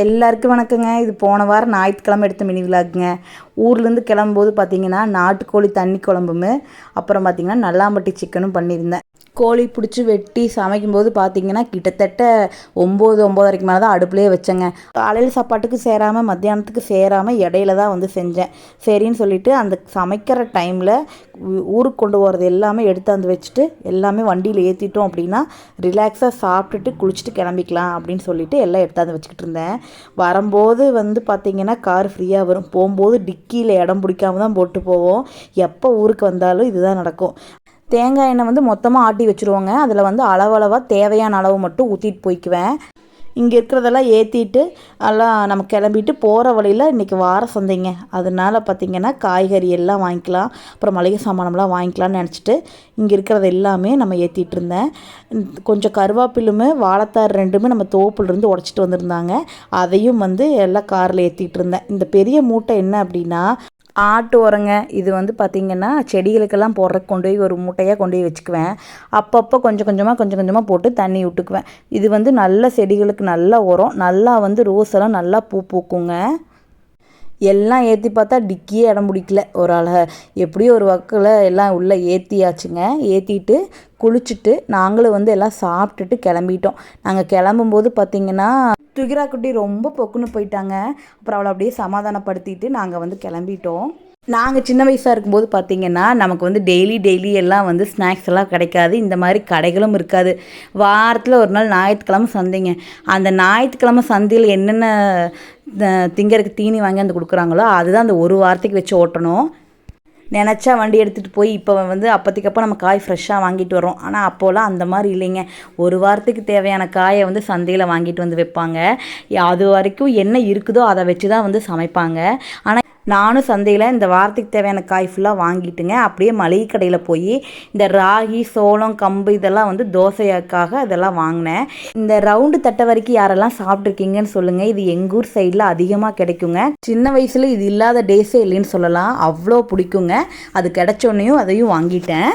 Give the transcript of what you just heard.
எல்லாருக்கும் வணக்கங்க. இது போன வாரம் ஞாயிற்றுக்கிழமை எடுத்த மினி விலாகுங்க. ஊர்லேருந்து கிளம்பும்போது பார்த்தீங்கன்னா நாட்டுக்கோழி தண்ணி குழம்பும் அப்புறம் பார்த்தீங்கன்னா நல்லாம்பட்டி சிக்கனும் பண்ணியிருந்தேன். கோழி பிடிச்சி வெட்டி சமைக்கும்போது பார்த்தீங்கன்னா கிட்டத்தட்ட 9-9:30 மேலே தான் அடுப்புலேயே வச்சேங்க. காலையில் சாப்பாட்டுக்கு சேராமல் மத்தியானத்துக்கு சேராமல் இடையில தான் வந்து செஞ்சேன். சரின்னு சொல்லிவிட்டு அந்த சமைக்கிற டைமில் ஊருக்கு கொண்டு போகிறது எல்லாமே எடுத்தாந்து வச்சுட்டு எல்லாமே வண்டியில் ஏற்றிட்டோம் அப்படின்னா ரிலாக்ஸாக சாப்பிட்டுட்டு குளிச்சுட்டு கிளம்பிக்கலாம் அப்படின்னு சொல்லிட்டு எல்லாம் எடுத்தாந்து வச்சுக்கிட்டு இருந்தேன். வரும்போது வந்து பார்த்திங்கன்னா கார் ஃப்ரீயாக வரும், போகும்போது டிக்கியில் இடம் பிடிக்காம தான் போட்டு போவோம். எப்போ ஊருக்கு வந்தாலும் இதுதான் நடக்கும். தேங்காய் எண்ணெய் வந்து மொத்தமாக ஆட்டி வச்சுருவோங்க. அதில் வந்து அளவளவாக தேவையான அளவு மட்டும் ஊற்றிட்டு போய்க்குவேன். இங்கே இருக்கிறதெல்லாம் ஏற்றிட்டு எல்லாம் நம்ம கிளம்பிட்டு போகிற வழியில் இன்றைக்கி வார சந்தைங்க. அதனால் பார்த்திங்கன்னா காய்கறி எல்லாம் வாங்கிக்கலாம், அப்புறம் மளிகை சாமானம்லாம் வாங்கிக்கலாம்னு நினச்சிட்டு இங்கே இருக்கிறது எல்லாமே நம்ம ஏற்றிட்டு இருந்தேன். கொஞ்சம் கருவேப்பிலுமே வாழைத்தார் ரெண்டுமே நம்ம தோப்புலேருந்து உடச்சிட்டு வந்திருந்தாங்க. அதையும் வந்து எல்லாம் காரில் ஏற்றிட்டு இருந்தேன். இந்த பெரிய மூட்டை என்ன அப்படின்னா ஆட்டு உரங்க. இது வந்து பார்த்திங்கன்னா செடிகளுக்கெல்லாம் போடுறதுக்கு கொண்டு போய் ஒரு மூட்டையாக கொண்டு போய் வச்சுக்குவேன். அப்பப்போ கொஞ்சம் கொஞ்சமாக போட்டு தண்ணி விட்டுக்குவேன். இது வந்து நல்ல செடிகளுக்கு நல்ல உரம், நல்லா வந்து ரோஸ் எல்லாம் நல்லா பூ பூக்குங்க. எல்லாம் ஏற்றி பார்த்தா டிக்கியே இடம் பிடிக்கல. ஒரு எப்படியோ ஒரு வக்கில் எல்லாம் உள்ளே ஏற்றியாச்சுங்க. ஏற்றிட்டு குளிச்சுட்டு நாங்களும் வந்து எல்லாம் சாப்பிட்டுட்டு கிளம்பிட்டோம். நாங்கள் கிளம்பும்போது பார்த்திங்கன்னா துகிரா குட்டி ரொம்ப பொக்குன்னு போயிட்டாங்க. அப்புறம் அவளை அப்படியே சமாதானப்படுத்திட்டு நாங்கள் வந்து கிளம்பிட்டோம். நாங்கள் சின்ன வயசாக இருக்கும்போது பார்த்திங்கன்னா நமக்கு வந்து டெய்லி எல்லாம் வந்து ஸ்நாக்ஸ் எல்லாம் கிடைக்காது, இந்த மாதிரி கடைகளும் இருக்காது. வாரத்தில் ஒரு நாள் ஞாயிற்றுக்கிழமை சந்தைங்க. அந்த ஞாயிற்றுக்கிழமை சந்தையில் என்னென்ன திங்கறதுக்கு தீனி வாங்கி வந்து கொடுக்குறாங்களோ அதுதான் அந்த ஒரு வாரத்துக்கு வச்சு ஓட்டணும். நினச்சா வண்டி எடுத்துகிட்டு போய் இப்போ வந்து அப்போதைக்கப்போ நம்ம காய் ஃப்ரெஷ்ஷாக வாங்கிட்டு வரோம். ஆனால் அப்போலாம் அந்த மாதிரி இல்லைங்க. ஒரு வாரத்துக்கு தேவையான காயை வந்து சந்தையில் வாங்கிட்டு வந்து வைப்பாங்க. அது வரைக்கும் என்ன இருக்குதோ அதை வச்சு தான் வந்து சமைப்பாங்க. ஆனால் நானும் சந்தையில் இந்த வாரத்துக்கு தேவையான காய் ஃபுல்லாக வாங்கிட்டுங்க அப்படியே மளிகை கடையில் போய் இந்த ராகி, சோளம், கம்பு இதெல்லாம் வந்து தோசைக்காக இதெல்லாம் வாங்கினேன். இந்த ரவுண்டு தட்டை வரைக்கும் யாரெல்லாம் சாப்பிட்ருக்கீங்கன்னு சொல்லுங்கள். இது எங்கள் ஊர் சைடில் அதிகமாக கிடைக்குங்க. சின்ன வயசில் இது இல்லாத டேஸே இல்லைன்னு சொல்லலாம், அவ்வளோ பிடிக்குங்க. அது கிடைச்சோன்னையும் அதையும் வாங்கிட்டேன்.